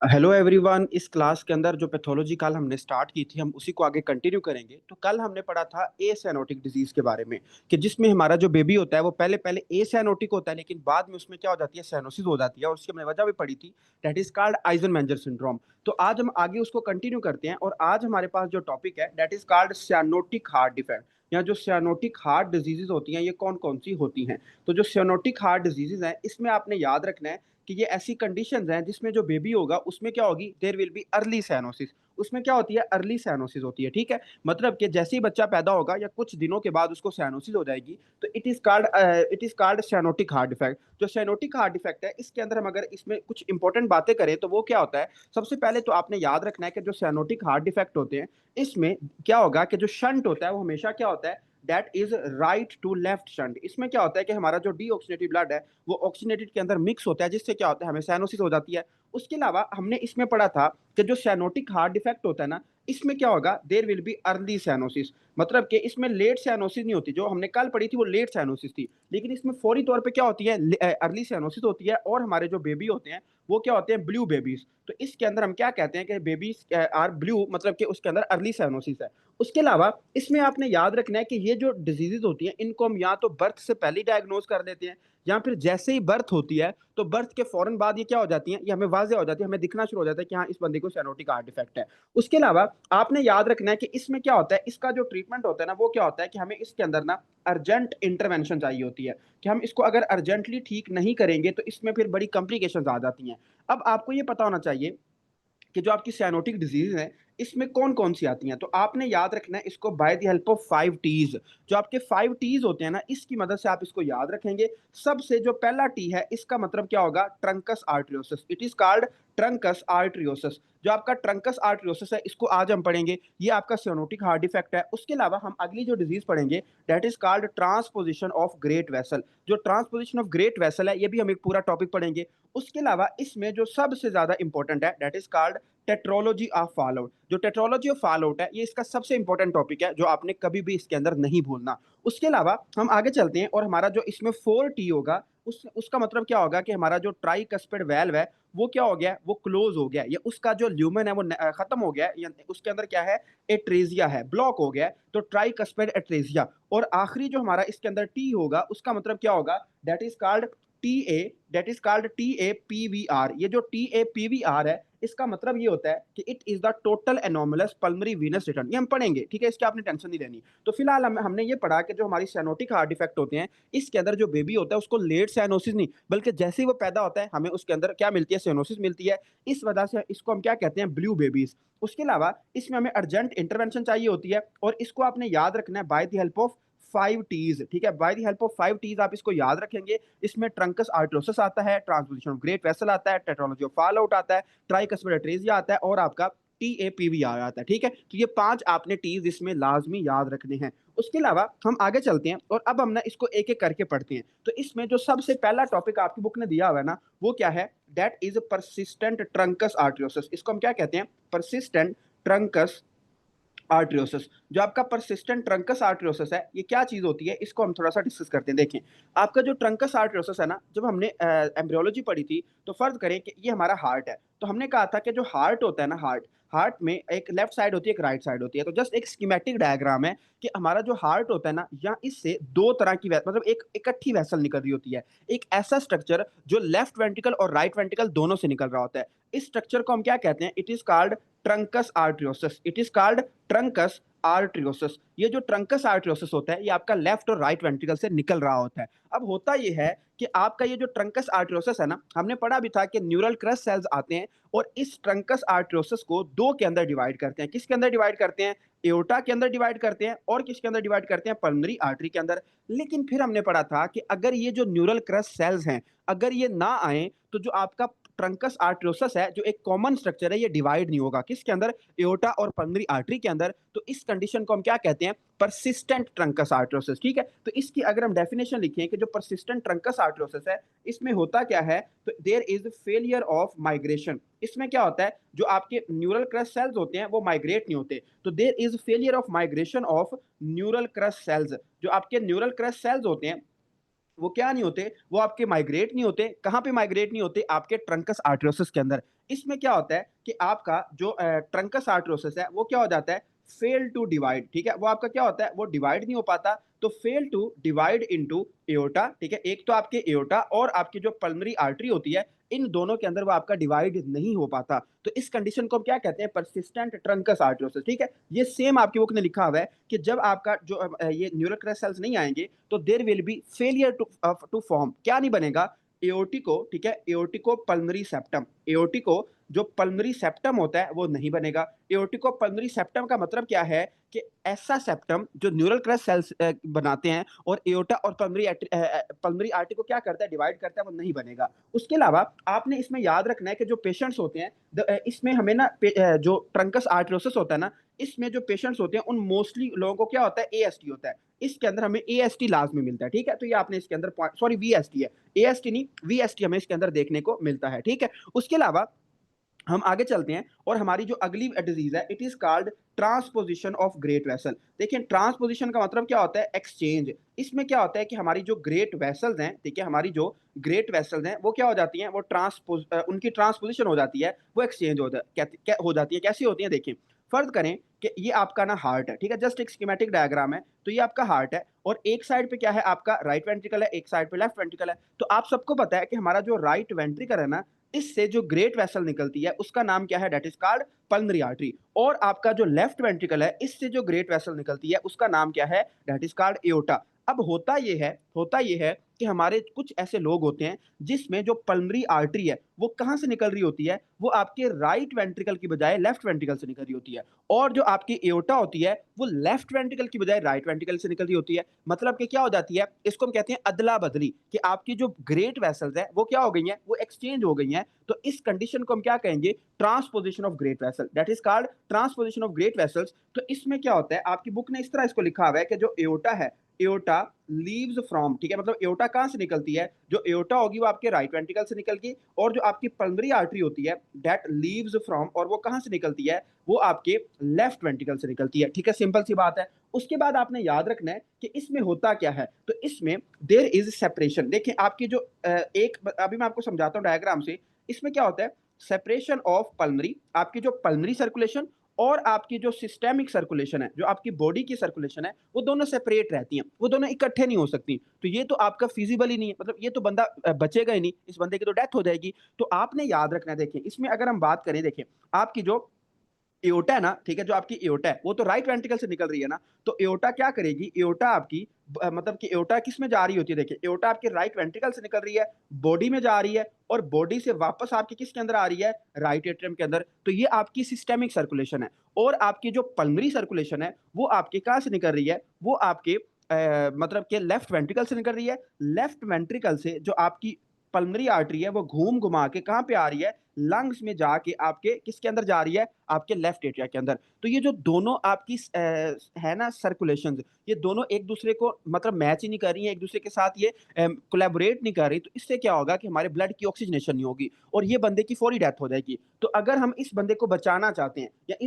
Hello everyone. इस class के अंदर जो पैथोलॉजी कल हमने स्टार्ट की थी हम उसी को आगे कंटिन्यू करेंगे। तो कल हमने पढ़ा था एसाइनोटिक डिजीज के बारे में कि जिसमें हमारा जो बेबी होता है वो पहले पहले एसाइनोटिक होता है, लेकिन बाद में उसमें क्या हो जाती है, साइनोसिस हो जाती है। और उसकी हमने वजह भी पढ़ी थी, दैट इज कॉल्ड आइजनमेंजर सिंड्रोम। तो आज हम आगे उसको कंटिन्यू करते हैं और आज हमारे पास जो टॉपिक है that is called cyanotic heart defect, या जो साइनोटिक हार्ट डिजीजेज होती हैं ये कौन कौन सी होती हैं। तो जो साइनोटिक हार्ट डिजीजेज हैं इसमें आपने याद रखना है कि ये ऐसी कंडीशंस हैं जिसमें जो बेबी होगा उसमें क्या होगी, there will be early cyanosis. उसमें क्या होती है, अर्ली साइनोसिस होती है। ठीक है, मतलब कि जैसे ही बच्चा पैदा होगा या कुछ दिनों के बाद उसको साइनोसिस हो जाएगी, तो it is called cyanotic heart defect. जो साइनोटिक हार्ट डिफेक्ट है इसके अंदर हम अगर इसमें कुछ इंपॉर्टेंट बातें करें तो वो क्या होता है, सबसे पहले तो आपने याद रखना है कि जो साइनोटिक हार्ट डिफेक्ट होते हैं इसमें क्या होगा कि जो शंट होता है वो हमेशा क्या होता है, that is right to left shunt. इसमें क्या होता है कि हमारा जो डीऑक्सीनेटेड ब्लड है वो ऑक्सीनेटेड के अंदर मिक्स होता है, जिससे क्या होता है, हमें साइनोसिस हो जाती है। उसके अलावा हमने इसमें पढ़ा था कि जो साइनोटिक हार्ट डिफेक्ट होता है ना, इसमें क्या होगा, there will be early cyanosis. मतलब कि इसमें लेट साइनोसिस नहीं होती। जो हमने कल पढ़ी थी वो लेट साइनोसिस थी, लेकिन इसमें फौरी तौर पे क्या होती है, अर्ली साइनोसिस होती है। और हमारे जो बेबी होते हैं वो क्या होते हैं, ब्लू बेबीज। तो इसके अंदर हम क्या कहते हैं कि बेबीज आर ब्लू, मतलब कि उसके अंदर अर्ली साइनोसिस है। उसके अलावा इसमें आपने याद रखना है कि ये जो डिजीजेज होती हैं इनको हम या तो बर्थ से पहले डायग्नोज कर लेते हैं, या फिर जैसे ही बर्थ होती है तो बर्थ के फौरन बाद ये क्या हो जाती है, ये हमें वाज़ेह हो जाती है, हमें दिखना शुरू हो जाता है कि हाँ, इस बंदे को साइनोटिक हार्ट डिफेक्ट है। उसके अलावा आपने याद रखना है कि इसमें क्या होता है, इसका जो ट्रीटमेंट होता है ना वो क्या होता है कि हमें इसके अंदर ना अर्जेंट इंटरवेंशन चाहिए होती है, कि हम इसको अगर अर्जेंटली ठीक नहीं करेंगे तो इसमें फिर बड़ी कॉम्प्लिकेशंस आ जाती हैं। अब आपको ये पता होना चाहिए कि जो आपकी साइनोटिक डिजीज है इसमें कौन कौन सी आती हैं। तो आपने याद रखना है इसको by the help of 5 Ts. जो आपके 5 टीज होते हैं ना, इसकी मदद से आप इसको याद रखेंगे। सबसे जो पहला टी है इसका मतलब क्या होगा, trunks आर्टरियोसिस। It is called trunks आर्टरियोसिस। जो आपका ट्रंकस आर्टरियोसिस है इसको आज हम पढ़ेंगे, ये आपका साइनोटिक हार्ट डिफेक्ट है। उसके अलावा हम अगली जो डिजीज पढ़ेंगे that is called transposition of great vessel. जो ट्रांसपोजिशन ऑफ ग्रेट वेसल है ये भी हम एक पूरा टॉपिक पढ़ेंगे। उसके अलावा इसमें जो सबसे ज्यादा इंपॉर्टेंट है that is called tetralogy of fall out. जो टेट्रोलॉजी ऑफ फॉल आउट है ये इसका सबसे इंपॉर्टेंट टॉपिक है जो आपने कभी भी इसके अंदर नहीं भूलना। उसके अलावा हम आगे चलते हैं और हमारा जो इसमें 4 टी होगा उसका मतलब क्या होगा कि हमारा जो ट्राइकस्पिड वेल्व है वो क्या हो गया, वो क्लोज हो गया, या उसका जो ल्यूमेन है वो खत्म हो गया, या उसके अंदर क्या है, एट्रेजिया है, ब्लॉक हो गया। तो ट्राइकस्पिड एट्रेजिया। और आखिरी जो हमारा इसके अंदर टी होगा उसका मतलब क्या होगा, that is called T A, that is called T A P V R. ये जो T A P V R है इसका मतलब ये होता है कि it is the total anomalous pulmonary venous return. ये हम पढ़ेंगे, ठीक है, इसकी आपने टेंशन नहीं लेनी। तो फिलहाल हमने ये पढ़ा कि जो हमारी साइनोटिक हार्ट डिफेक्ट होते हैं इसके अंदर जो बेबी होता है उसको लेट साइनोसिस नहीं, बल्कि जैसे ही वो पैदा होता है हमें उसके अंदर क्या मिलती है, साइनोसिस मिलती है। इस वजह से इसको हम क्या कहते हैं, ब्लू बेबीज। उसके अलावा इसमें हमें अर्जेंट इंटरवेंशन चाहिए होती है, और इसको आपने याद रखना है by the help of 5 Ts. ठीक है, by the help of 5 Ts आप इसको याद रखेंगे। इसमें ट्रंकस आर्टरोसिस आता है, ट्रांसपोजिशन ऑफ ग्रेट वेसल आता है, टेट्रोलॉजी ऑफ फॉल आउट आता है, ट्राइकस्पिड एट्रेजिया आता है, और आपका TAPVR आता है। ठीक है, तो ये 5 आपने टीज इसमें लाजमी याद रखने हैं। उसके अलावा हम आगे चलते हैं और अब हम ना इसको एक एक करके पढ़ते हैं। तो इसमें जो सबसे पहला टॉपिक आपकी बुक ने दिया हुआ है ना वो क्या है, दैट इज परसिस्टेंट ट्रंकस आर्टरियोसिस। इसको हम क्या कहते हैं, परसिस्टेंट ट्रंकस आर्टरियोसिस। जो आपका परसिस्टेंट ट्रंकस आर्टरियोसिस है ये क्या चीज होती है, इसको हम थोड़ा सा डिस्कस करते हैं। देखें, आपका जो ट्रंकस आर्टरियोसिस है ना, जब हमने एम्ब्रियोलॉजी पढ़ी थी तो फर्ज करें कि ये हमारा हार्ट है, तो हमने कहा था कि जो हार्ट होता है ना, हार्ट हार्ट में एक लेफ्ट साइड होती है, एक राइट साइड होती है। तो जस्ट एक स्कीमेटिक डायग्राम है कि हमारा जो हार्ट होता है ना, या इससे दो तरह की मतलब एक इकट्ठी वेसल निकल रही होती है। एक ऐसा स्ट्रक्चर जो लेफ्ट वेंट्रिकल और राइट वेंट्रिकल दोनों से निकल रहा होता है, इस स्ट्रक्चर को हम क्या कहते हैं, it is called trunks आर्टरियोसिस। It is called trunks आर्टरियोसिस। ये जो ट्रंकस आर्टरियोसिस होता है ये आपका लेफ्ट और राइट वेंट्रिकल से निकल रहा होता है। अब होता ये है कि आपका ये जो ट्रंकस आर्टरियोसिस है ना, हमने पढ़ा भी था कि न्यूरल क्रस्ट सेल्स आते हैं और इस ट्रंकस आर्टरियोसिस को दो के अंदर डिवाइड करते हैं। किसके अंदर डिवाइड करते हैं, एओर्टा के अंदर डिवाइड करते हैं, और किसके अंदर डिवाइड करते हैं, पल्मोनरी आर्टरी के अंदर। लेकिन फिर हमने पढ़ा था कि अगर ये जो न्यूरल क्रस्ट सेल्स हैं अगर ये ना आए तो जो आपका ट्रंकस आर्टरियोसिस है जो एक कॉमन स्ट्रक्चर है ये डिवाइड नहीं होगा। किसके अंदर, एओर्टा और पल्मोनरी आर्टरी के अंदर। तो इस कंडीशन को हम क्या कहते हैं, परसिस्टेंट ट्रंकस आर्टरियोसिस। ठीक है, तो इसकी अगर हम डेफिनेशन लिखें कि जो परसिस्टेंट ट्रंकस आर्टरियोसिस है इसमें होता क्या है, तो there is failure of migration. इसमें क्या होता है, जो आपके न्यूरल क्रस्ट सेल्स होते हैं वो माइग्रेट नहीं होते, तो there is failure of migration of neural crest cells. जो आपके न्यूरल क्रस्ट सेल्स होते हैं वो क्या नहीं होते, वो आपके माइग्रेट नहीं होते। कहाँ पे माइग्रेट नहीं होते? आपके ट्रंकस आर्टरियोसिस के अंदर। इसमें क्या होता है कि आपका जो ट्रंकस आर्टरियोसिस है, वो क्या हो जाता है? फेल टू डिवाइड, ठीक है? वो आपका क्या होता है? वो डिवाइड नहीं हो पाता, तो fail to divide into aorta, ठीक है? एक तो आपके एओर्टा और आपकी जो पल्मोनरी आर्टरी होती है, इन दोनों के अंदर वो आपका डिवाइड नहीं हो पाता। तो इस कंडीशन को हम क्या कहते हैं? पर्सिस्टेंट ट्रंकस आर्टरियोसिस, ठीक है? ये सेम आपकी बुक ने लिखा हुआ है कि जब आपका जो ये न्यूरल क्रस्ट सेल्स नहीं आएंगे, तो there will be failure to form, क्या नहीं बनेगा? एओर्टिको, ठीक है? एओर्टिको पल्मोनरी सेप्टम, एओर्टिको जो पल्मोनरी सेप्टम होता है वो नहीं बनेगा। एओर्टिको पल्मोनरी सेप्टम का मतलब क्या है कि ऐसा सेप्टम जो न्यूरल क्रस्ट सेल्स बनाते हैं और एओर्टा और पल्मोनरी आर्टरी को क्या करता है? डिवाइड करता है, वो नहीं बनेगा। उसके अलावा आपने इसमें याद रखना है कि जो पेशेंट्स होते हैं, इसमें हमें ना जो ट्रंकस आर्टरियोसिस होता है ना, इसमें जो पेशेंट्स होते हैं उन मोस्टली लोगों को क्या होता है? एएसटी होता है। इसके अंदर हमें एएसटी लाजमी मिलता है, ठीक है? तो ये आपने इसके अंदर सॉरी वीएसटी है, एएसटी नहीं वीएसटी हमें इसके अंदर देखने को मिलता है, ठीक है? उसके अलावा हम आगे चलते हैं और हमारी जो अगली डिजीज है, it is called transposition of great vessel. देखिए ट्रांसपोजिशन का मतलब क्या होता है? एक्सचेंज। इसमें क्या होता है कि हमारी जो ग्रेट वेसल्स हैं, ठीक है, हमारी जो ग्रेट वेसल्स हैं वो क्या हो जाती हैं? वो उनकी ट्रांसपोजिशन हो जाती है, वो एक्सचेंज हो जाती है। कैसी होती है? देखिए फर्ज करें कि ये आपका ना हार्ट है, ठीक है? जस्ट एक स्कीमेटिक डायग्राम है। तो ये आपका हार्ट है और एक साइड पे क्या है? आपका राइट वेंट्रिकल है, एक साइड पे लेफ्ट वेंट्रिकल है। तो आप सबको पता है कि हमारा जो राइट वेंट्रिकल है ना, इससे जो ग्रेट वेसल निकलती है उसका नाम क्या है? That is called pulmonary artery. और आपका जो लेफ्ट वेंट्रिकल है, इससे जो ग्रेट वेसल निकलती है उसका नाम क्या है? That is called aorta. अब होता ये है कि हमारे कुछ ऐसे लोग होते हैं जिसमें जो पल्मोनरी आर्टरी है वो कहां से निकल रही होती है? वो आपके राइट वेंट्रिकल की बजाय लेफ्ट वेंट्रिकल से निकल रही होती है। और जो आपकी एओर्टा होती है वो लेफ्ट वेंट्रिकल की बजाय राइट वेंट्रिकल से निकल रही होती है। मतलब कि क्या हो जाती है? इसको हम कहते हैं अदला बदली, कि आपकी जो ग्रेट वेसल्स है वो क्या हो गई हैं? वो एक्सचेंज हो गई हैं। तो इस कंडीशन को हम क्या कहेंगे? Transposition of great vessel, that is called transposition of great vessels. तो इसमें क्या होता है? आपकी बुक ने इस तरह इसको लिखा हुआ है कि जो एओर्टा है, एओर्टा लीव्स फ्रॉम, ठीक है? मतलब एओर्टा कहां से निकलती है? जो एओर्टा होगी वो आपके राइट वेंट्रिकल से निकलगी, और जो आपकी पल्मोनरी आर्टरी होती है दैट लीव्स फ्रॉम, और वो कहां से निकलती है? वो आपके लेफ्ट वेंट्रिकल से निकलती है, ठीक है? सिंपल सी बात है। उसके बाद आपने याद रखना है कि इसमें होता क्या है। तो इसमें देयर इज सेपरेशन। देखिए आपकी जो एक अभी मैं आपको समझाता हूँ डायग्राम से। इसमें क्या होता है? सेपरेशन ऑफ पल्मोनरी, आपकी जो पल्मोनरी सर्कुलेशन और आपकी जो सिस्टेमिक सर्कुलेशन है, जो आपकी बॉडी की सर्कुलेशन है, वो दोनों सेपरेट रहती हैं, वो दोनों इकट्ठे नहीं हो सकती। तो ये तो आपका फिजिबल ही नहीं है, मतलब ये तो बंदा बचेगा ही नहीं, इस बंदे की तो डेथ हो जाएगी। तो आपने याद रखना है। देखिए इसमें अगर हम बात करें, देखिए आपकी जो एओर्टा है ना, ठीक है? जो आपकी एओर्टा है वो तो राइट वेंट्रिकल से निकल रही है ना, तो एओर्टा क्या करेगी? एओर्टा आपकी मतलब कि एओर्टा किस में जा रही होती है? देखिए एओर्टा आपके राइट वेंट्रिकल से निकल रही है, बॉडी में जा रही है, और बॉडी से वापस आपकी किसके अंदर आ रही है? राइट एट्रियम के अंदर। तो ये आपकी सिस्टेमिक सर्कुलेशन है। और आपकी जो पल्मोनरी सर्कुलेशन है वो आपके कहाँ से निकल रही है? वो आपके मतलब कि लेफ्ट वेंट्रिकल से निकल रही है। लेफ्ट वेंट्रिकल से जो आपकी पल्मोनरी आर्टरी है वो घूम घुमा के कहाँ पे आ रही है? लंग्स में जाके आपके किसके अंदर जा रही है? आपके लेफ्ट एट्रिया के अंदर। तो ये जो दोनों आपकी है ना सर्कुलेशंस, ये दोनों एक दूसरे को मतलब मैच ही नहीं कर रही हैं, एक दूसरे के साथ ये कोलैबोरेट नहीं कर रही। तो इससे क्या होगा कि हमारे ब्लड की ऑक्सीजनेशन नहीं होगी और ये बंदे की फौरी डेथ हो जाएगी। तो अगर हम इस बंदे को बचाना चाहते हैं, या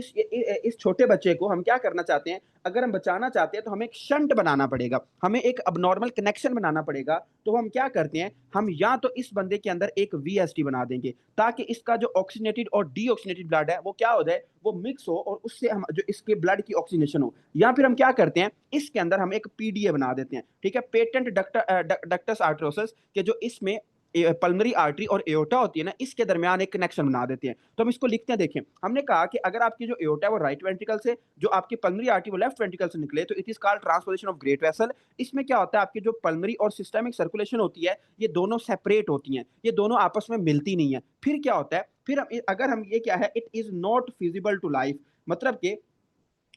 इस छोटे बच्चे को हम क्या करना चाहते हैं? अगर हम बचाना चाहते हैं तो हमें एक शंट बनाना पड़ेगा, हमें एक अबनॉर्मल कनेक्शन बनाना पड़ेगा। तो हम क्या करते हैं? हम या तो इस बंदे के अंदर एक वीएसटी बना देंगे ताकि इसका जो ऑक्सीजनेटेड और डीऑक्सीजनेटेड ब्लड है वो क्या हो जाए? वो मिक्स हो और उससे हम जो इसके ब्लड की ऑक्सीजनेशन हो। या फिर हम क्या करते हैं? इसके अंदर हम एक पीडीए बना देते हैं, ठीक है? पेटेंट डक्टस आर्टरोसिस, के जो इसमें पल्मोनरी आर्टरी और एओर्टा होती है ना, इसके दरमियान एक कनेक्शन बना देते हैं। तो हम इसको लिखते हैं। देखिए हमने कहा कि अगर आपकी जो एओर्टा है वो राइट वेंट्रिकल से, जो आपकी पल्मोनरी आर्टरी वो लेफ्ट वेंट्रिकल से निकले, तो it is called transposition of great vessel. इसमें क्या होता है? आपकी जो पल्मोनरी और सिस्टेमिक सर्कुलेशन होती है ये दोनों सेपरेट होती हैं, ये दोनों आपस में मिलती नहीं है। फिर क्या होता है? फिर अगर हम ये क्या है? It is not feasible to life, मतलब कि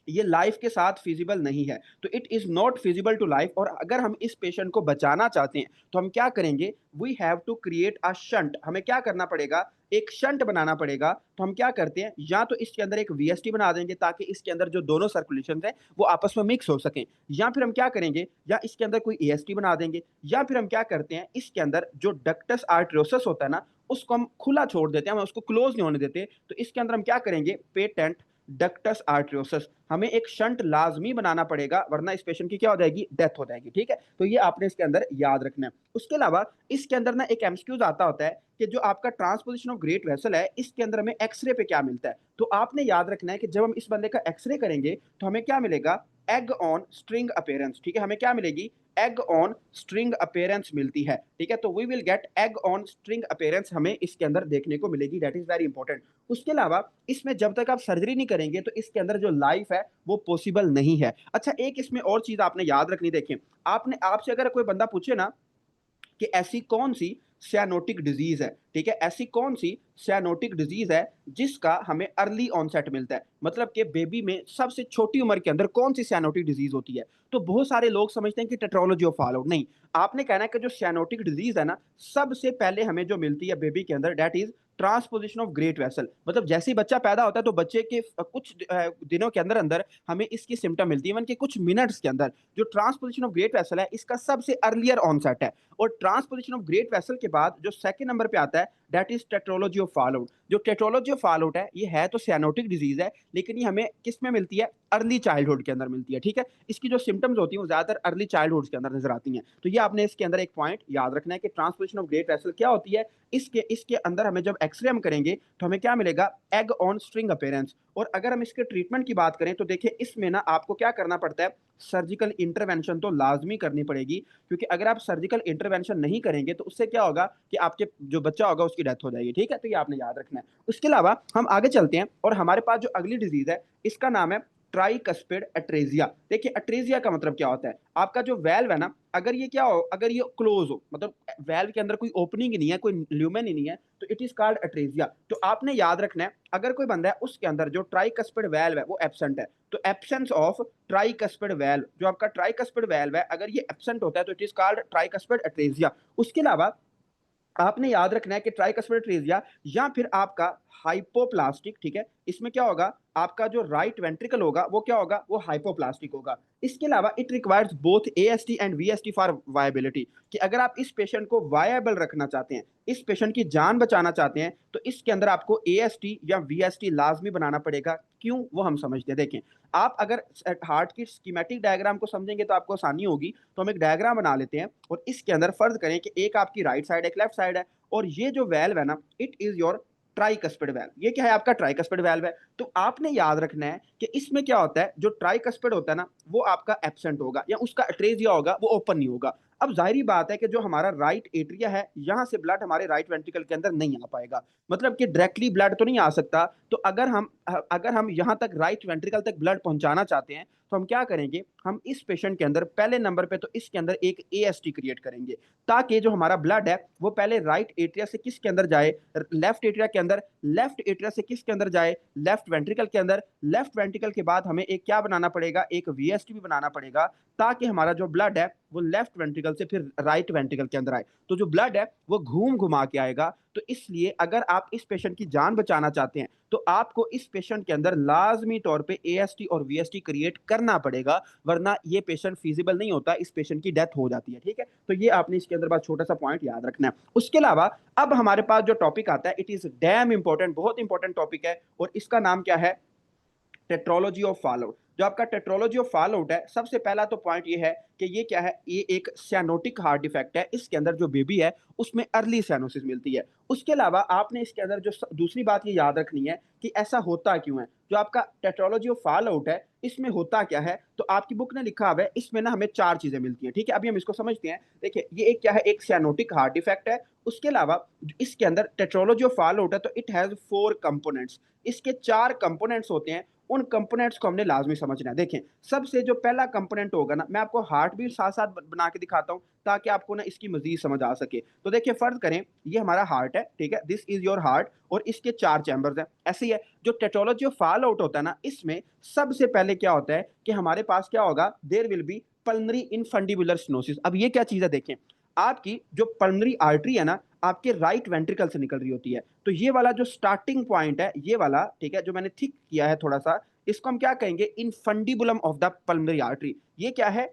ये लाइफ के साथ फिजिबल नहीं है। तो it is not feasible to life. और अगर हम इस पेशेंट को बचाना चाहते हैं तो हम क्या करेंगे? We have to create a shunt. हमें क्या करना पड़ेगा? एक शंट बनाना पड़ेगा। तो हम क्या करते हैं? या तो इसके अंदर एक वीएसटी बना देंगे ताकि इसके अंदर जो दोनों सर्कुलेशन है वो आपस में मिक्स हो सकें, या फिर हम क्या करेंगे? या इसके अंदर कोई एएसटी बना देंगे, या फिर हम क्या करते हैं? इसके अंदर जो डक्टस आर्टरियोसस होता है ना, उसको हम खुला छोड़ देते हैं, हम उसको क्लोज नहीं होने देते। तो इसके अंदर हम क्या करेंगे? पेटेंट डक्टस आर्टरियोसस, हमें एक शंट लाजमी बनाना पड़ेगा वरना इस पेशेंट की क्या हो जाएगी, डेथ हो जाएगी। ठीक है, तो ये आपने इसके अंदर याद रखना है। उसके अलावा इसके अंदर ना एक एमसीक्यूज आता होता है कि जो आपका ट्रांसपोजिशन ऑफ ग्रेट वेसल है इसके अंदर हमें एक्सरे पे क्या मिलता है। तो आपने याद रखना है कि जब हम इस बंदे का एक्सरे करेंगे तो हमें क्या मिलेगा, एग ऑन स्ट्रिंग अपीयरेंस। ठीक है, हमें क्या मिलेगी, एग ऑन स्ट्रिंग अपीयरेंस मिलती है। ठीक है, तो we will get egg on string appearance, हमें इसके अंदर देखने को मिलेगी। That is very important. उसके अलावा इसमें जब तक आप सर्जरी नहीं करेंगे तो इसके अंदर जो लाइफ है वो पॉसिबल नहीं है। अच्छा, एक इसमें और चीज आपने याद रखनी, देखिए आपने आपसे अगर कोई बंदा पूछे ना कि ऐसी कौन सी सियानोटिक डिजीज है, ठीक है, ऐसी कौन सी सियानोटिक डिजीज है जिसका हमें अर्ली ऑनसेट मिलता है, मतलब कि बेबी में सबसे छोटी उम्र के अंदर कौन सी सियानोटिक डिजीज होती है। तो बहुत सारे लोग समझते हैं कि टेट्रोलॉजी ऑफ फॉलोड, नहीं, आपने कहना है कि जो सियानोटिक डिजीज है ना सबसे पहले हमें जो मिलती है बेबी के अंदर, that is transposition of great vessel. मतलब जैसे ही बच्चा पैदा होता है तो बच्चे के कुछ दिनों के अंदर अंदर हमें इसकी सिम्टम मिलती है, इवन के कुछ मिनट्स के अंदर। जो ट्रांसपोजिशन ऑफ ग्रेट वेसल है इसका सबसे अर्लियर ऑनसेट है। और ट्रांसपोजिशन ऑफ ग्रेट वेसल के बाद जो सेकंड नंबर पे आता है that is tetralogy of followed. जो टेट्रोलॉजी ऑफ फॉलोड है ये है तो सियानोटिक डिजीज है, लेकिन ये हमें किस में मिलती है, अर्ली चाइल्डहुड के अंदर मिलती है। ठीक है, इसकी जो सिम्टम्स होती है वो ज्यादातर अर्ली चाइल्डहुड के अंदर नजर आती हैं। तो ये आपने इसके अंदर एक पॉइंट याद रखना है कि ट्रांसपोजिशन ऑफ ग्रेट वेसल क्या होती है। इसके इसके अंदर हमें जब एक्सरे हम करेंगे तो हमें क्या मिलेगा, एग ऑन स्ट्रिंग अपीयरेंस। और अगर हम इसके ट्रीटमेंट की बात करें तो देखिए इसमें ना आपको क्या करना पड़ता है, सर्जिकल इंटरवेंशन तो लाजमी करनी पड़ेगी, क्योंकि अगर आप सर्जिकल इंटरवेंशन नहीं करेंगे तो उससे क्या होगा कि आपके जो बच्चा होगा उसकी डेथ हो जाएगी। ठीक है, तो ये आपने याद रखना है। उसके अलावा हम आगे चलते हैं और हमारे पास जो अगली डिजीज है इसका नाम है ट्राइकस्पिड एट्रेजिया। देखिए एट्रेजिया का मतलब क्या होता है, आपका जो वेल्व है ना अगर ये क्या हो, अगर ये क्लोज हो, मतलब वेल्व के अंदर कोई ओपनिंग ही नहीं है, कोई ल्यूमेन ही नहीं है, तो इट इज कॉल्ड एट्रेजिया। तो आपने याद रखना है अगर कोई बंदा है उसके अंदर जो ट्राइकस्पिड वेल्व है वो एब्सेंट है, तो एब्सेंस ऑफ ट्राइकस्पिड वेल्व, जो आपका ट्राइकस्पिड वेल्व है अगर ये एब्सेंट होता है तो it is called tricuspid atresia. उसके अलावा आपने याद रखना है कि ट्राइकस्पिड एट्रेजिया या फिर आपका हाइपोप्लास्टिक, ठीक है, इसमें क्या होगा, आपका जो राइट वेंट्रिकल होगा वो क्या होगा, वो हाइपोप्लास्टिक होगा। इसके अलावा it requires both AST and VST for viability, कि अगर आप इस पेशेंट को वायबल रखना चाहते हैं, इस पेशेंट की जान बचाना चाहते हैं, तो इसके अंदर आपको एएसटी या वीएसटी लाजमी बनाना पड़ेगा। क्यों, वो हम समझते हैं। देखें, आप अगर हार्ट की स्कीमेटिक डायग्राम को समझेंगे तो आपको आसानी होगी। तो हम एक डायग्राम बना लेते हैं और इसके अंदर फर्ज करें कि एक आपकी राइट साइड एक लेफ्ट साइड है, और ये जो वेल्व है ना it is your tricuspid valve. ये क्या है, आपका ट्राइकस्पिड वेल्व है। तो आपने याद रखना है कि इसमें क्या होता है, जो ट्राइकस्पिड होता है ना वो आपका एब्सेंट होगा या उसका एट्रेजिया होगा, वो ओपन नहीं होगा। अब जाहिर बात है कि जो हमारा राइट एट्रिया है यहां से ब्लड हमारे राइट वेंट्रिकल के अंदर नहीं आ पाएगा, मतलब कि डायरेक्टली ब्लड तो नहीं आ सकता। तो अगर हम यहां तक राइट वेंट्रिकल तक ब्लड पहुंचाना चाहते हैं तो हम क्या करेंगे, हम इस पेशेंट के अंदर पहले नंबर पे तो इसके अंदर एक एएसटी क्रिएट करेंगे, ताकि जो हमारा ब्लड है वो पहले राइट एट्रिया से किसके अंदर जाए, लेफ्ट एट्रिया के अंदर, लेफ्ट एट्रिया से किसके अंदर जाए, लेफ्ट वेंट्रिकल के अंदर, लेफ्ट वेंट्रिकल के बाद हमें एक क्या बनाना पड़ेगा, एक वीएसटी भी बनाना पड़ेगा, ताकि हमारा जो ब्लड है वो लेफ्ट वेंट्रिकल से फिर राइट वेंट्रिकल के अंदर आए। तो जो ब्लड है वो घूम घुमा के आएगा। तो इसलिए अगर आप इस पेशेंट की जान बचाना चाहते हैं तो आपको इस पेशेंट के अंदर लाजमी तौर पे एएसटी और वीएसटी क्रिएट करना पड़ेगा, वरना ये पेशेंट फिजिबल नहीं होता, इस पेशेंट की डेथ हो जाती है। ठीक है, तो ये आपने इसके अंदर बात छोटा सा पॉइंट याद रखना है। उसके अलावा अब हमारे पास जो टॉपिक आता है इट इज डैम इंपॉर्टेंट, बहुत इंपॉर्टेंट टॉपिक है, और इसका नाम क्या है, टेट्रोलॉजी ऑफ फॉलआउट। जो आपका टेट्रोलॉजी ऑफ फॉलआउट है, सबसे पहला तो पॉइंट ये है कि ये क्या है, ये एक सियानोटिक हार्ट डिफेक्ट है। इसके अंदर जो बेबी है उसमें अर्ली सियानोसिस मिलती है। उसके अलावा आपने इसके अंदर जो दूसरी बात ये याद रखनी है कि ऐसा होता क्यों है। जो आपका टेट्रोलॉजी ऑफ फॉलआउट है इसमें होता क्या है, तो आपकी बुक ने लिखा हुआ है इसमें ना हमें चार चीजें मिलती हैं। ठीक है, अभी हम इसको समझते हैं। देखिए ये एक क्या है, एक सियानोटिक हार्ट डिफेक्ट है। उसके अलावा इसके अंदर टेट्रोलॉजी ऑफ फॉलआउट है तो इट हैज 4 कंपोनेंट्स, इसके 4 कंपोनेंट्स होते हैं। उन कंपोनेंट्स को हमने लाजमी समझना है। देखें, सबसे जो पहला कंपोनेंट होगा ना, मैं आपको हार्ट भी साथ साथ बना के दिखाता हूं ताकि आपको ना इसकी मजीद समझ आ सके। तो देखिए फर्ज करें ये हमारा हार्ट है, ठीक है, दिस इज योर हार्ट, और इसके 4 चैम्बर्स हैं। ऐसे ही है जो टेट्रोलॉजी ऑफ फॉल आउट होता है ना, इसमें सबसे पहले क्या होता है कि हमारे पास क्या होगा, there will be pulmonary infundibular stenosis. अब ये क्या चीज है, देखें आपकी जो पल्मोनरी आर्टरी है ना आपके राइट वेंट्रिकल से निकल रही होती है। तो ये वाला जो स्टार्टिंग पॉइंट है ये वाला, ठीक है, जो मैंने थिक किया है थोड़ा सा, इसको हम क्या कहेंगे, infundibulum of the pulmonary artery. ये क्या है,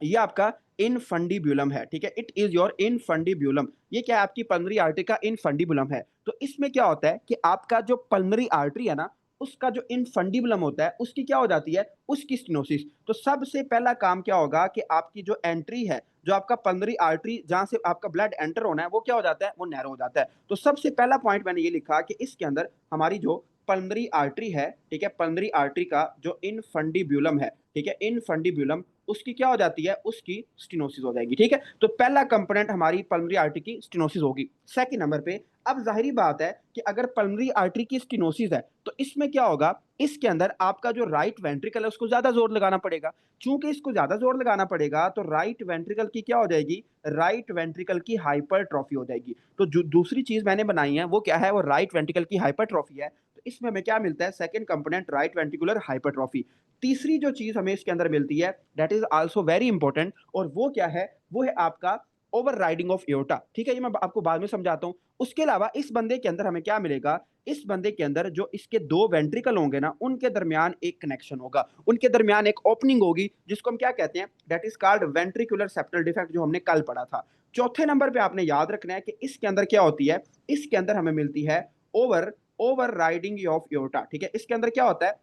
ये आपका इनफंडिब्यूलम है। ठीक है, इट इज योर इनफंडिब्यूलम। ये क्या है, आपकी पल्मोनरी आर्टरी का इनफंडिबुलम है। तो इसमें क्या होता है कि आपका जो पल्मोनरी आर्टरी है ना उसका जो इनफंडिबुलम होता है उसकी क्या हो जाती है, उसकी स्टेनोसिस। तो सबसे पहला काम क्या होगा कि आपकी जो एंट्री है, जो आपका पल्मोनरी आर्टरी जहाँ से आपका ब्लड एंटर होना है वो क्या हो जाता है, वो नैरो हो जाता है। तो सबसे पहला पॉइंट मैंने ये लिखा कि इसके अंदर हमारी जो पल्मोनरी आर्टरी है, ठीक है, पल्मोनरी आर्टरी का जो इनफंडिबुलम है, ठीक है, इनफंडिबुलम उसकी क्या हो जाती है, उसकी स्टेनोसिस हो जाएगी। ठीक है, तो पहला कंपोनेंट हमारी पल्मोनरी आर्टरी की स्टेनोसिस होगी। सेकंड नंबर पे अब जाहिर बात है कि अगर पल्मोनरी आर्टरी की स्टेनोसिस है तो इसमें क्या होगा, इसके अंदर आपका जो राइट वेंट्रिकल है उसको ज्यादा जोर लगाना पड़ेगा। चूंकि इसको ज्यादा जोर लगाना पड़ेगा तो राइट वेंट्रिकल की क्या हो जाएगी, राइट वेंट्रिकल की हाइपरट्रॉफी हो जाएगी। तो जो दूसरी चीज मैंने बनाई है वो क्या है, वो राइट वेंट्रिकल की हाइपरट्रॉफी है। तो इसमें हमें क्या मिलता है, second component right ventricular hypertrophy. तीसरी जो चीज हमें इसके अंदर मिलती है that is also very important, और वो क्या है, वो है आपका ओवर राइडिंग ऑफ एओर्टा। ठीक है, ये मैं आपको बाद में समझाता हूं। उसके अलावा इस बंदे के अंदर हमें क्या मिलेगा, इस बंदे के अंदर जो इसके दो वेंट्रिकल होंगे ना, उनके दरमियान एक कनेक्शन होगा, उनके दरमियान एक ओपनिंग होगी, जिसको हम क्या कहते हैं, that is called ventricular septal defect, जो हमने कल पढ़ा था। चौथे नंबर पे आपने याद रखना है कि इसके अंदर क्या होती है, इसके अंदर हमें मिलती है over over riding of aorta. ठीक है, इसके अंदर क्या होता है,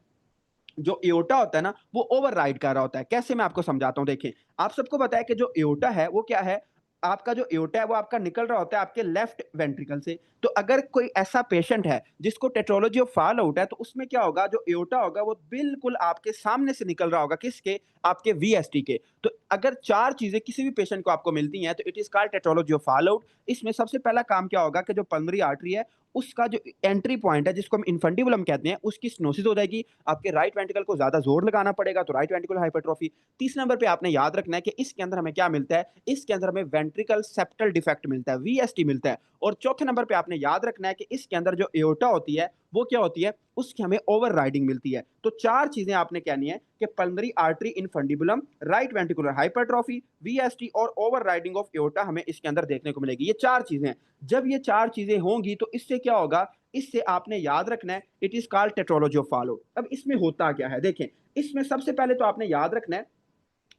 जो एओर्टा होता है ना वो ओवर राइड कर रहा होता है। कैसे, मैं आपको समझाता हूं। देखिए, आप सबको पता है कि जो एओर्टा है वो क्या है, आपका जो एओर्टा है वो आपका निकल रहा होता है आपके लेफ्ट वेंट्रिकल से। तो अगर कोई ऐसा पेशेंट है जिसको टेट्रोलॉजी ऑफ फॉल आउट है, तो उसमें क्या होगा, जो एओर्टा होगा वो बिल्कुल आपके सामने से निकल रहा होगा, किसके, आपके वीएसटी के। तो अगर चार चीजें किसी भी पेशेंट को आपको मिलती हैं तो it is called tetralogy of fall out. इसमें सबसे पहला काम क्या होगा कि जो पल्मोनरी आर्टरी है उसका जो एंट्री पॉइंट है, जिसको हम इनफंडिबुलम कहते हैं, उसकी स्टेनोसिस हो जाएगी। आपके राइट वेंट्रिकल को ज्यादा जोर लगाना पड़ेगा, तो राइट वेंट्रिकल हाइपरट्रॉफी। तीसरे नंबर पे आपने याद रखना है कि इसके अंदर हमें क्या मिलता है, इसके अंदर हमें वेंट्रिकल सेप्टल डिफेक्ट मिलता है, वीएसटी मिलता है। और चौथे नंबर पे आपने याद रखना है कि इसके अंदर जो एओर्टा होती है वो क्या होती है, उसकी हमें ओवर राइडिंग मिलती है। तो चार चीजें आपने कहनी है कि pulmonary artery infundibulum, right ventricular hypertrophy, VST और ओवर राइडिंग ऑफ एओर्टा हमें इसके अंदर देखने को मिलेगी। ये चार चीजें, जब ये चार चीजें होंगी तो इससे क्या होगा, इससे आपने याद रखना है it is called tetralogy of follow. अब इसमें होता क्या है, देखें, इसमें सबसे पहले तो आपने याद रखना है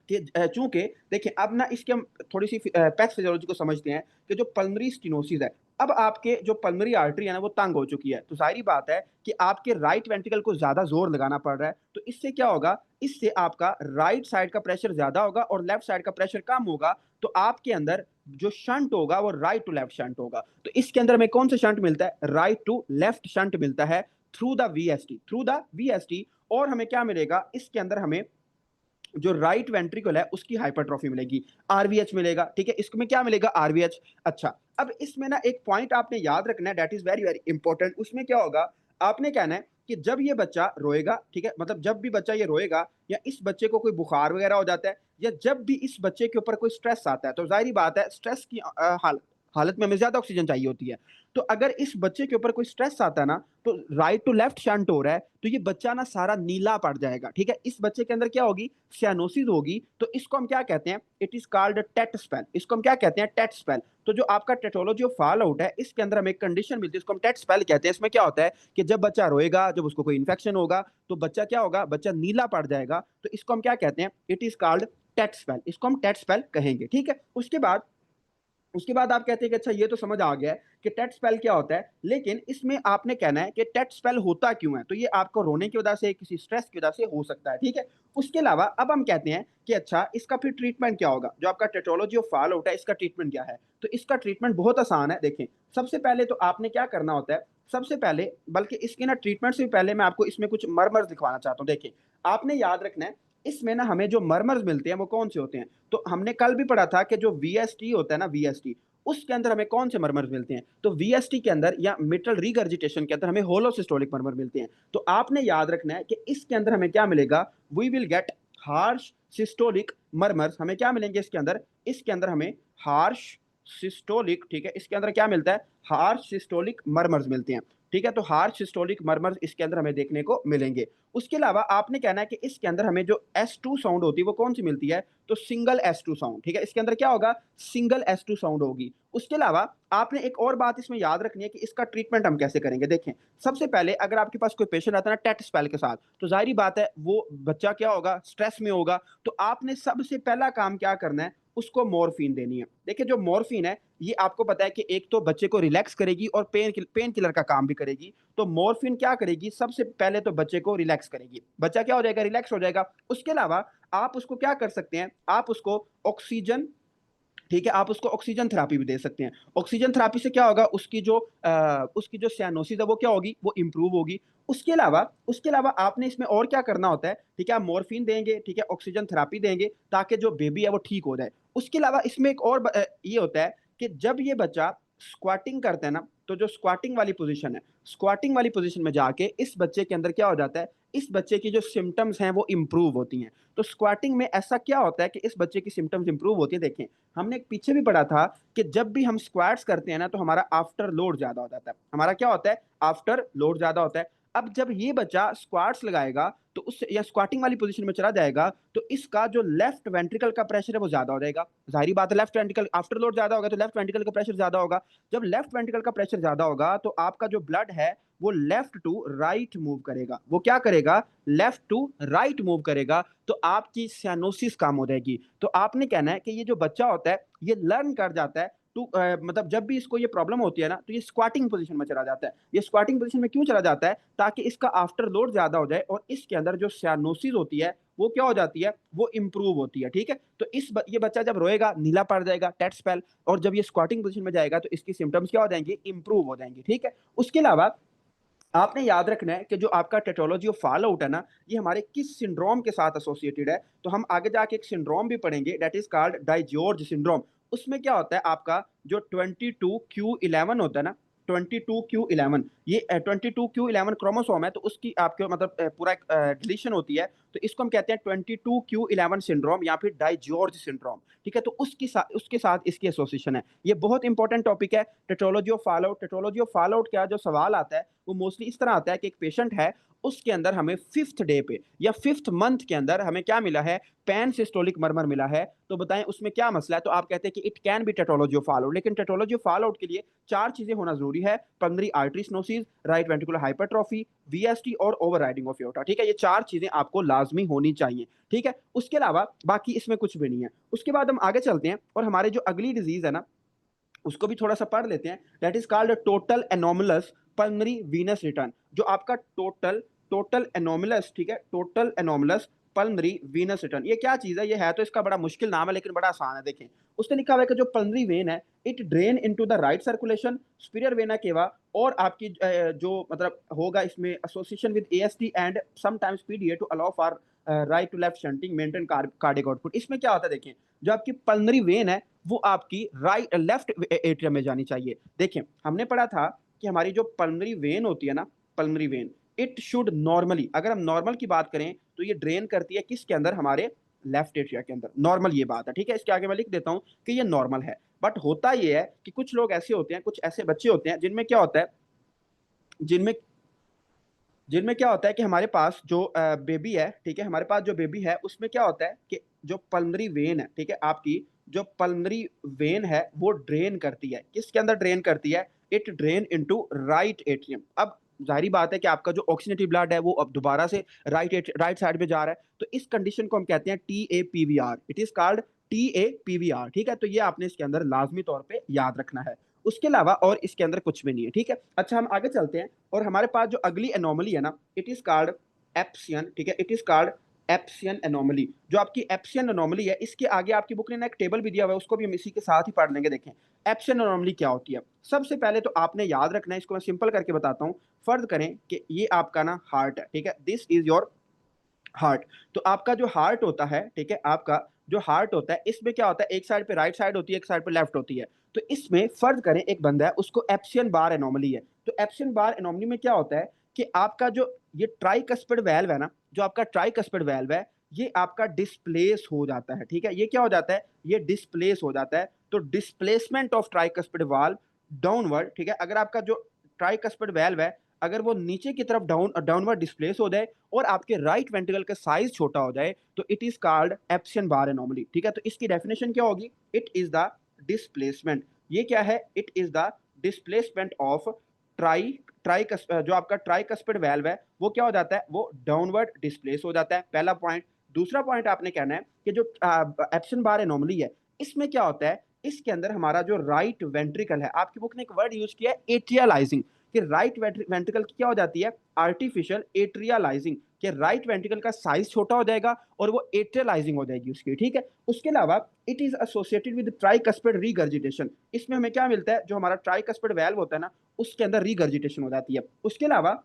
कि चूंकि देखिए, अब ना इसके हम थोड़ी सी पैथोफिजियोलॉजी को समझते हैं कि जो पल्मोनरी स्टेनोसिस है, अब आपके जो पल्मोनरी आर्टरी है ना वो तंग हो चुकी है, तो जाहिर बात है कि आपके राइट वेंट्रिकल को ज्यादा जोर लगाना पड़ रहा है। तो इससे क्या होगा, इससे आपका राइट साइड का प्रेशर ज्यादा होगा और लेफ्ट साइड का प्रेशर कम होगा। तो आपके अंदर जो शंट होगा वो राइट टू लेफ्ट शंट होगा। तो इसके अंदर हमें कौन सा शंट मिलता है, राइट टू लेफ्ट शंट मिलता है through the VST, through the VST. और हमें क्या मिलेगा, इसके अंदर हमें जो राइट वेंट्रिकल है उसकी हाइपरट्रॉफी मिलेगी, आरवीएच मिलेगा। ठीक है, इसमें क्या मिलेगा, आरवीएच। अच्छा, अब इसमें ना एक पॉइंट आपने याद रखना है that is very very important. उसमें क्या होगा, आपने कहना है कि जब ये बच्चा रोएगा, ठीक है, मतलब जब भी बच्चा ये रोएगा या इस बच्चे को कोई बुखार वगैरह हो जाता है या जब भी इस बच्चे के ऊपर कोई स्ट्रेस आता है, तो जाहिर बात है स्ट्रेस की हालत में हमें ज्यादा ऑक्सीजन चाहिए होती है। तो अगर इस बच्चे के ऊपर कोई स्ट्रेस आता है ना, तो राइट टू लेफ्ट शंट हो रहा है, तो ये बच्चा ना सारा नीला पड़ जाएगा। ठीक है, इस बच्चे के अंदर क्या होगी, सियानोसिस होगी। तो इसको हम क्या कहते हैं, it is called tet spell. इसको हम क्या कहते हैं, टेट स्पेल। तो जो आपका टेटोलॉजी ऑफ फॉल आउट है, इसके अंदर हमें एक कंडीशन मिलती है, इसको हम टेट स्पेल कहते हैं। इसमें क्या होता है कि जब बच्चा रोएगा, जब उसको कोई इन्फेक्शन होगा, तो बच्चा क्या होगा, बच्चा नीला पड़ जाएगा। तो इसको हम क्या कहते हैं, it is called tet spell. इसको हम टेट स्पेल कहेंगे। ठीक है, उसके बाद आप कहते हैं कि अच्छा ये तो समझ आ गया है कि टेट स्पेल क्या होता है, लेकिन इसमें आपने कहना है कि टेट स्पेल होता क्यों है। तो ये आपको रोने की वजह से, किसी स्ट्रेस की वजह से हो सकता है। ठीक है, उसके अलावा अब हम कहते हैं कि अच्छा इसका फिर ट्रीटमेंट क्या होगा, जो आपका टेटोलॉजी ऑफ फॉल आउट है इसका ट्रीटमेंट क्या है। तो इसका ट्रीटमेंट बहुत आसान है। देखें, सबसे पहले तो आपने क्या करना होता है, सबसे पहले, बल्कि इसके ना ट्रीटमेंट से पहले मैं आपको इसमें कुछ मरमर्स दिखवाना चाहता हूँ। देखिए, आपने याद रखना है, इसमें ना हमें जो मरमर्स मिलते हैं वो कौन से होते हैं। तो हमने कल भी पढ़ा था कि जो वीएसटी होता है ना, वीएसटी, उसके अंदर हमें कौन से मरमर मिलते हैं। तो वीएसटी के अंदर या मिट्रल रीगर्जिटेशन के अंदर हमें होलोसिस्टोलिक मरमर मिलते हैं। तो आपने याद रखना है कि इसके अंदर हमें क्या मिलेगा, we will get harsh systolic murmurs. हमें क्या मिलेंगे इसके अंदर, इसके अंदर हमें हार्श सिस्टोलिक, ठीक है, इसके अंदर क्या मिलता है, हार्श सिस्टोलिक मरमर्स मिलते हैं। ठीक है, तो हार्श सिस्टोलिक मरमर्स इसके अंदर हमें देखने को मिलेंगे। उसके अलावा आपने कहना है कि इसके अंदर हमें जो S2 साउंड होती है वो कौन सी मिलती है, तो सिंगल S2 साउंड। ठीक है, इसके अंदर क्या होगा, सिंगल S2 साउंड होगी। उसके अलावा आपने एक और बात इसमें याद रखनी है कि इसका ट्रीटमेंट हम कैसे करेंगे। देखें, सबसे पहले अगर आपके पास कोई पेशेंट आता है ना टेट स्पेल के साथ, तो जाहिर बात है वो बच्चा क्या होगा, स्ट्रेस में होगा। तो आपने सबसे पहला काम क्या करना है, उसको मॉर्फिन देनी है। देखिए जो मॉर्फिन है ये आपको पता है कि एक तो बच्चे को रिलैक्स करेगी और पेन किलर का काम भी करेगी। तो मॉर्फिन क्या करेगी, सबसे पहले तो बच्चे को रिलैक्स करेगी, बच्चा क्या हो जाएगा, रिलैक्स हो जाएगा। उसके अलावा आप उसको क्या कर सकते हैं, आप उसको ऑक्सीजन, ठीक है, आप उसको ऑक्सीजन थेरेपी भी दे सकते हैं। ऑक्सीजन थेरेपी से क्या होगा, उसकी जो साइनोसिस है वो क्या होगी, वो इंप्रूव होगी। उसके अलावा आपने इसमें और क्या करना होता है, ठीक है, आप मॉर्फिन देंगे, ठीक है, ऑक्सीजन थेरेपी देंगे ताकि जो बेबी है वो ठीक हो जाए। उसके अलावा इसमें एक और ये होता है कि जब ये बच्चा स्क्वाटिंग करता है ना, तो जो स्क्वाटिंग वाली पोजीशन है, स्क्वाटिंग वाली पोजीशन में जाके इस बच्चे के अंदर क्या हो जाता है, इस बच्चे की जो सिम्टम्स हैं वो इंप्रूव होती हैं। तो स्क्वाटिंग में ऐसा क्या होता है कि इस बच्चे की सिम्टम्स इंप्रूव होती है। देखें, हमने एक पीछे भी पढ़ा था कि जब भी हम स्क्वाट्स करते हैं ना तो हमारा आफ्टर लोड ज्यादा हो जाता है, हमारा क्या होता है, आफ्टर लोड ज्यादा होता है। अब जब ये बच्चा स्क्वाट्स लगाएगा तो उस या स्क्वाटिंग वाली पोजीशन में चला जाएगा तो इसका जो लेफ्ट वेंट्रिकल का प्रेशर है वो ज्यादा हो जाएगा। जाहिर बात है, लेफ्ट वेंट्रिकल आफ्टर लोड ज्यादा होगा तो लेफ्ट वेंट्रिकल का प्रेशर ज्यादा होगा। जब लेफ्ट वेंट्रिकल का प्रेशर ज्यादा होगा तो आपका जो ब्लड है वो लेफ्ट टू राइट मूव करेगा। वो क्या करेगा, लेफ्ट टू राइट मूव करेगा, तो आपकी साइनोसिस कम हो जाएगी। तो आपने कहना है कि ये जो बच्चा होता है ये लर्न कर जाता है मतलब जब भी इसको ये प्रॉब्लम होती है ना तो ये स्क्वाटिंग पोजीशन में चला जाता है। ये स्क्वाटिंग पोजीशन में क्यों चला जाता है, ताकि इसका आफ्टर लोड ज्यादा हो जाए और इसके अंदर जो साइनोसिस होती है वो क्या हो जाती है, वो इंप्रूव होती है। ठीक है, तो ये बच्चा जब रोएगा नीला पड़ जाएगा, टेट स्पेल, और जब ये स्क्वाटिंग पोजीशन में जाएगा तो इसकी सिम्टम्स क्या हो जाएंगे, इंप्रूव हो जाएंगे। ठीक है, उसके अलावा आपने याद रखना है कि जो आपका टेटोलॉजी ऑफ फॉल आउट है ना, ये हमारे किस सिंड्रोम के साथ एसोसिएटेड है। तो हम आगे जाके एक सिंड्रोम भी पढ़ेंगे, दैट इज कॉल्ड डाइजॉर्ज सिंड्रोम। उसमें क्या होता है, आपका जो 22q11 होता है ना, 22q11, ये 22q11 क्रोमोसोम है, तो उसकी आपके मतलब पूरा एक डिलीशन होती है। तो इसको हम कहते हैं 22q11 सिंड्रोम या फिर डाइजॉर्ज सिंड्रोम। ठीक है, तो उसके साथ इसकी एसोसिएशन है। ये बहुत इंपॉर्टेंट टॉपिक है, टेटोलॉजी of fall out. टेटोलॉजी of fall out का जो सवाल आता है वो मोस्टली इस तरह आता है कि एक पेशेंट है, उसके अंदर हमें 5th डे पे या 5th मंथ के अंदर हमें क्या मिला है, पैन सिस्टोलिक मर्मर मिला है। तो बताएं उसमें क्या मसला है, तो आप कहते हैं कि it can be टेटोलॉजी of fall out. लेकिन टेटोलॉजी ऑफ फॉल आउट के लिए 4 चीजें होना जरूरी है, pulmonary artery stenosis, right ventricular hypertrophy, VST और ओवर राइडिंग ऑफ एओर्टा। ठीक है, ये 4 चीजें आपको लाजमी होनी चाहिए। ठीक है, उसके अलावा बाकी इसमें कुछ भी नहीं है। उसके बाद हम आगे चलते हैं और हमारे जो अगली डिजीज है ना उसको भी थोड़ा सा पढ़ लेते हैं, that is called total anomalous pulmonary venous return. जो आपका टोटल एनोमलस, ठीक है, total anomalous pulmonary Venus return, ये क्या चीज है, ये है तो इसका बड़ा मुश्किल नाम है लेकिन बड़ा आसान है। देखें, उसने लिखा हुआ है कि जो पल्मोनरी वेन है it drain into the right circulation, superior vena cava, और आपकी जो मतलब होगा इसमें association with AST and sometimes PDA to allow for right to left shunting maintain cardiac output. इसमें क्या होता है, देखें, जो आपकी पल्मोनरी वेन है वो आपकी राइट लेफ्ट एट्रियम में जानी चाहिए। देखें, हमने पढ़ा था कि हमारी जो पल्मोनरी वेन होती है ना, pulmonary vein it should normally, अगर हम नॉर्मल की बात करें तो ये ड्रेन करती है किसके अंदर, हमारे लेफ्ट एट्रिया के अंदर। नॉर्मल ये बात है। ठीक है, इसके आगे मैं लिख देता हूं कि ये नॉर्मल है। बट होता ये है कि कुछ लोग ऐसे होते हैं, कुछ ऐसे बच्चे होते हैं जिनमें क्या होता है, जिनमें जिनमें क्या होता है कि हमारे पास जो बेबी है, ठीक है, हमारे पास जो बेबी है उसमें क्या होता है कि जो पल्मोनरी वेन है, ठीक है, आपकी जो पल्मोनरी वेन है वो ड्रेन करती है, किसके अंदर ड्रेन करती है, it drain into right atrium. अब जाहिर बात है कि आपका जो ऑक्सीजनेटिव ब्लड है वो अब दोबारा से राइट साइड पे जा रहा है, तो इस कंडीशन को हम कहते हैं TAPVR, it is called TAPVR। ठीक है, तो ये आपने इसके अंदर लाजमी तौर पे याद रखना है। उसके अलावा और इसके अंदर कुछ भी नहीं है। ठीक है, अच्छा हम आगे चलते हैं और हमारे पास जो अगली एनोमली है ना, इट इज कॉल्ड एप्सियन। ठीक है, इट इज कॉल्ड एप्सियन एनोमली। जो आपकी एप्सियन एनोमली है, इसके आगे आपकी बुक ने एक टेबल भी दिया हुआ है, उसको भी हम इसी के साथ ही पढ़ लेंगे। देखें एप्सियन एनोमली क्या होती है। सबसे पहले तो आपने याद रखना है, इसको मैं सिंपल करके बताता हूँ। फर्ज करें कि ये आपका ना हार्ट है, ठीक है, दिस इज योर हार्ट। तो आपका जो हार्ट होता है, ठीक है, आपका जो हार्ट होता है इसमें क्या होता है, एक साइड पे राइट साइड होती है, एक साइड पे लेफ्ट होती है। तो इसमें फर्ज करें एक बंदा है, उसको एप्सियन बार एनोमली है। तो एप्सियन बार एनोमली में क्या होता है कि आपका जो ये ट्राइकस्पिड वैल्व है ना, जो आपका ट्राइकस्पिड वैल्व है ये आपका डिस्प्लेस हो जाता है। ठीक है, ये क्या हो जाता है, ये डिस्प्लेस हो जाता है। तो displacement of tricuspid valve downward, ठीक है, अगर आपका जो ट्राइकस्पिड वैल्व है अगर वो नीचे की तरफ डाउनवर्ड डिस्प्लेस हो जाए और आपके राइट वेंट्रिकल का साइज छोटा हो जाए तो it is called Ebstein bar anomaly. ठीक है, तो इसकी डेफिनेशन क्या होगी, इट इज द डिस्प्लेसमेंट। ये क्या है, it is the displacement of try try जो आपका ट्राइकस्पिड वैल्व है वो क्या हो जाता है, वो डाउनवर्ड डिस्प्लेस हो जाता है। पहला पॉइंट। दूसरा पॉइंट आपने कहना है कि जो एप्सियन बार एनोमली है इसमें क्या होता है, इसके अंदर हमारा जो राइट वेंट्रिकल है, आपकी बुक ने एक वर्ड यूज किया है एट्रियलाइजिंग, कि राइट वेंट्रिकल की क्या हो जाती है, आर्टिफिशियल एट्रियलाइजिंग, कि राइट वेंट्रिकल का साइज छोटा हो जाएगा और वो एट्रियलाइजिंग हो जाएगी उसकी, ठीक है। उसके अलावा it is associated with tricuspid regurgitation, इसमें हमें क्या मिलता है, जो हमारा ट्राइकस्पिड वैल्व होता है ना, उसके अंदर रीगर्जिटेशन हो जाती है। उसके अलावा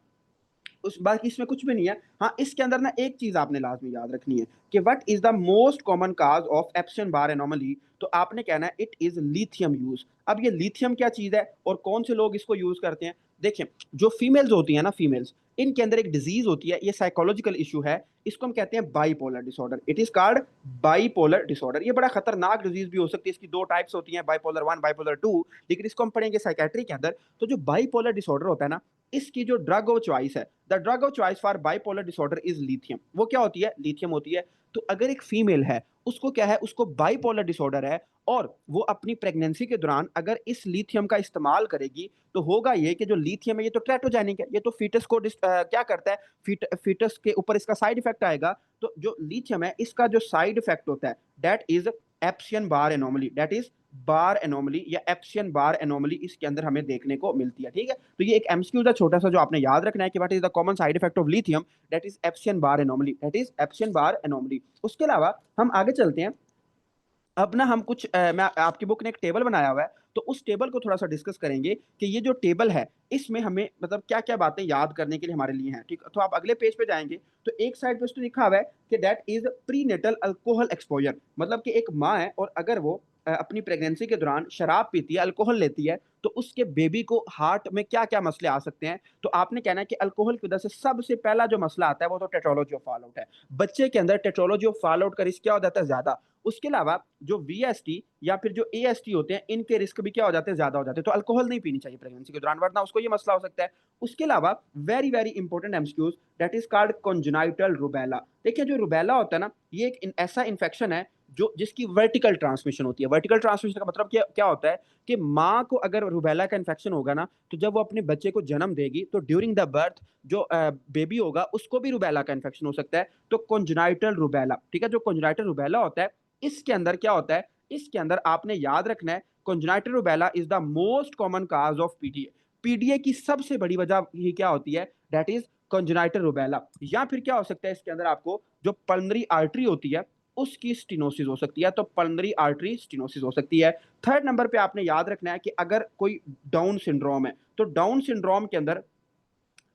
उस बाकी इसमें कुछ भी नहीं है। हाँ, इसके अंदर ना एक चीज आपने लाजमी याद रखनी है कि what is the most common cause of Ebstein bar anomaly, तो आपने कहना है इट इज लिथियम यूज। अब ये लिथियम क्या चीज है और कौन से लोग इसको यूज करते हैं, देखिए जो फीमेल्स होती है ना, फीमेल्स, इनके अंदर एक डिजीज होती है, ये साइकोलॉजिकल इशू है, इसको हम कहते हैं bipolar disorder, it is called bipolar disorder. ये बड़ा खतरनाक डिजीज भी हो सकती है, इसकी दो टाइप्स होती हैं, बाइपोलर 1 बाइपोलर 2, लेकिन इसको हम पढ़ेंगे साइकेट्री के अंदर। तो जो बाइपोलर डिसऑर्डर होता है ना, इसकी जो ड्रग ऑफ चॉइस है, the drug of choice for bipolar disorder is lithium. वो क्या होती है, लिथियम होती है। तो अगर एक फीमेल है, उसको क्या है, उसको बाइपोलर डिसऑर्डर है, और वो अपनी प्रेगनेंसी के दौरान अगर इस लिथियम का इस्तेमाल करेगी, तो होगा ये कि जो लिथियम है ये तो टेट्रोजेनिक है, ये तो फीटस को क्या करता है, फीटस के ऊपर इसका साइड इफेक्ट आएगा। तो जो लिथियम है, इसका जो साइड इफेक्ट होता है, that is Ebstein bar anomaly, that is bar anomaly या एप्सियन बार एनोमली इसके अंदर हमें देखने को मिलती है, ठीक है। तो ये एक एमसीक्यू था छोटा सा जो आपने याद रखना है कि what is the common side effect of lithium, that is Ebstein bar anomaly, that is Ebstein bar anomaly. उसके अलावा हम आगे चलते हैं। अब ना हम कुछ मैं आपकी बुक ने एक टेबल बनाया हुआ है, तो उस टेबल को थोड़ा सा डिस्कस करेंगे कि ये जो टेबल है, इसमें हमें मतलब क्या क्या बातें याद करने के लिए हमारे लिए हैं, ठीक है। तो आप अगले पेज पे जाएंगे तो एक साइड पे उसने लिखा हुआ है कि that is prenatal alcohol exposure, मतलब कि एक माँ है और अगर वो अपनी प्रेगनेंसी के दौरान शराब पीती है, अल्कोहल लेती है, तो उसके बेबी को हार्ट में क्या क्या मसले आ सकते हैं। तो आपने कहना है कि अल्कोहल की वजह से सबसे पहला जो मसला आता है वो तो टेट्रोलॉजी ऑफ फॉल आउट है, बच्चे के अंदर टेट्रोलॉजी ऑफ फॉल आउट का रिस्क क्या हो जाता है, ज्यादा। उसके अलावा जो वीएसटी या फिर जो एएसटी होते हैं, इनके रिस्क भी क्या हो जाते हैं, ज्यादा हो जाते हैं। तो अल्कोहल नहीं पीनी चाहिए प्रेगनेंसी के दौरान, वरना उसको ये मसला हो सकता है। उसके अलावा very very important MCQs, that is called congenital rubella. देखिए जो रुबेला होता है ना, ये एक ऐसा इन्फेक्शन है जो जिसकी वर्टिकल ट्रांसमिशन होती है। वर्टिकल ट्रांसमिशन का मतलब क्या होता है कि माँ को अगर रुबेला का इन्फेक्शन होगा ना, तो जब वो अपने बच्चे को जन्म देगी तो ड्यूरिंग द बर्थ जो बेबी होगा उसको भी रुबेला का इन्फेक्शन हो सकता है। तो कॉन्जेनाइटल रुबेला, ठीक है, जो कॉन्जेनाइटल रुबेला होता है, इसके अंदर क्या होता है, इसके अंदर आपने याद रखना है congenital rubella is the most common cause of PDA. PDA की सबसे बड़ी वजह ही क्या होती है, दैट इज कॉन्जेनाइटल रुबेला। या फिर क्या हो सकता है, इसके अंदर आपको जो पल्मनरी आर्टरी होती है उसकी स्टिनोसिस हो सकती है, तो पल्मनरी आर्टरी स्टिनोसिस हो सकती है। थर्ड नंबर पे आपने याद रखना है कि अगर कोई डाउन सिंड्रोम है, तो डाउन सिंड्रोम के अंदर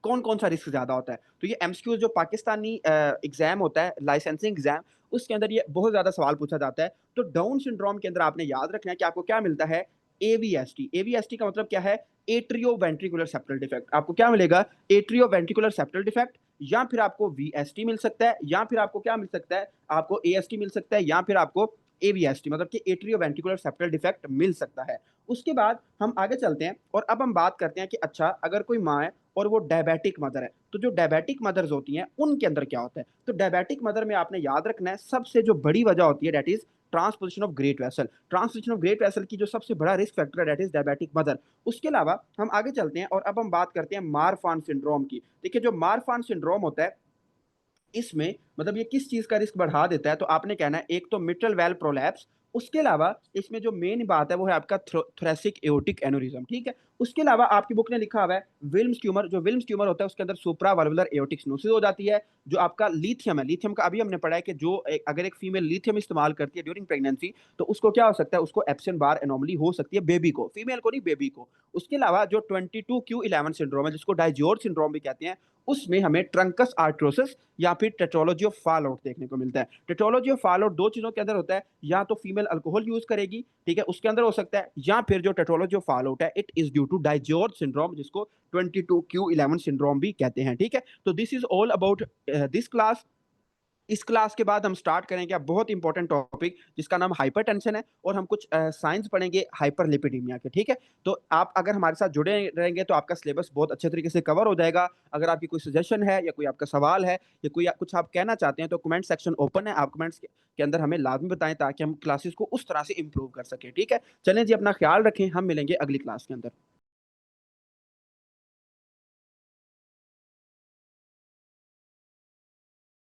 कौन कौन सा रिस्क ज्यादा होता है। तो ये एमसीक्यू जो पाकिस्तानी एग्जाम होता है, लाइसेंसिंग एग्जाम, उसके अंदर ये बहुत ज्यादा सवाल पूछा जाता है। तो डाउन सिंड्रोम के अंदर आपने याद रखना है कि आपको क्या मिलता है, एवीएसटी। एवीएसटी का मतलब क्या है, एट्रियो वेंट्रिकुलर सेप्टल डिफेक्ट। आपको क्या मिलेगा, एट्रियो वेंट्रिकुलर सेप्टल डिफेक्ट, या फिर आपको वीएसटी मिल सकता है, या फिर आपको क्या मिल सकता है, आपको एएसटी मिल सकता है, या फिर आपको एवीएसटी मतलब कि एट्रियो वेंट्रिकुलर सेप्टल डिफेक्ट मिल सकता है। उसके बाद हम आगे चलते हैं और अब हम बात करते हैं कि अच्छा अगर कोई माँ है और वो डायबिटिक मदर है, तो जो डायबिटिक मदर्स होती हैं उनके अंदर क्या होता है। तो डायबिटिक मदर में आपने याद रखना है सबसे जो बड़ी वजह होती है, that is transposition of great vessel. Transposition of great vessel की जो सबसे बड़ा रिस्क फैक्टर है, दैट इज डायबिटिक मदर। उसके अलावा हम आगे चलते हैं और अब हम बात करते हैं मारफान सिंड्रोम की। देखिए जो मारफान सिंड्रोम होता है, इसमें मतलब ये किस चीज का रिस्क बढ़ा देता है, तो आपने कहना है एक तो मिट्रल वेल प्रोलैप्स, उसके अलावा इसमें जो मेन बात है वो है आपका थोरेसिक एओर्टिक एनोरिज्म, ठीक है। उसके अलावा आपकी बुक ने लिखा हुआ है विल्म्स ट्यूमर। जो विल्म्स ट्यूमर होता है उसके अंदर सुप्रावाल्वुलर एओर्टिक स्टेनोसिस हो जाती है। जो आपका लिथियम है, लिथियम का अभी हमने पढ़ा है कि जो अगर एक फीमेल लिथियम इस्तेमाल करती है ड्यूरिंग प्रेगनेंसी, तो उसको क्या हो सकता है, उसको एप्सियन बार एनोमली हो सकती है, बेबी को, फीमेल को नहीं, बेबी को। उसके अलावा जो 22q11 सिंड्रोम है, जिसको डाइजियोर सिंड्रोम भी कहते हैं, उसमें हमें ट्रंकस आर्ट्रोसिस या फिर टेट्रोलॉजी ऑफ फॉल आउट देखने को मिलता है। टेट्रोलॉजी ऑफ फॉल आउट दो चीजों के अंदर होता है, या तो फीमेल अल्कोहल यूज करेगी, ठीक है, उसके अंदर हो सकता है, या फिर जो टेट्रोलॉजी ऑफ फॉल आउट है, it is due to DiGeorge syndrome, जिसको 22q11 सिंड्रोम भी कहते हैं, ठीक है। तो this is all about this class. इस क्लास के बाद हम स्टार्ट करेंगे अब बहुत इंपॉर्टेंट टॉपिक जिसका नाम हाइपरटेंशन है, और हम कुछ साइंस पढ़ेंगे हाइपरलिपिडीमिया के, ठीक है। तो आप अगर हमारे साथ जुड़े रहेंगे तो आपका सिलेबस बहुत अच्छे तरीके से कवर हो जाएगा। अगर आपकी कोई सजेशन है या कोई आपका सवाल है या कोई कुछ आप कहना चाहते हैं, तो कमेंट सेक्शन ओपन है, आप कमेंट्स के अंदर हमें लाजमी बताएं ताकि हम क्लासेस को उस तरह से इंप्रूव कर सकें, ठीक है। चलें जी, अपना ख्याल रखें, हम मिलेंगे अगली क्लास के अंदर।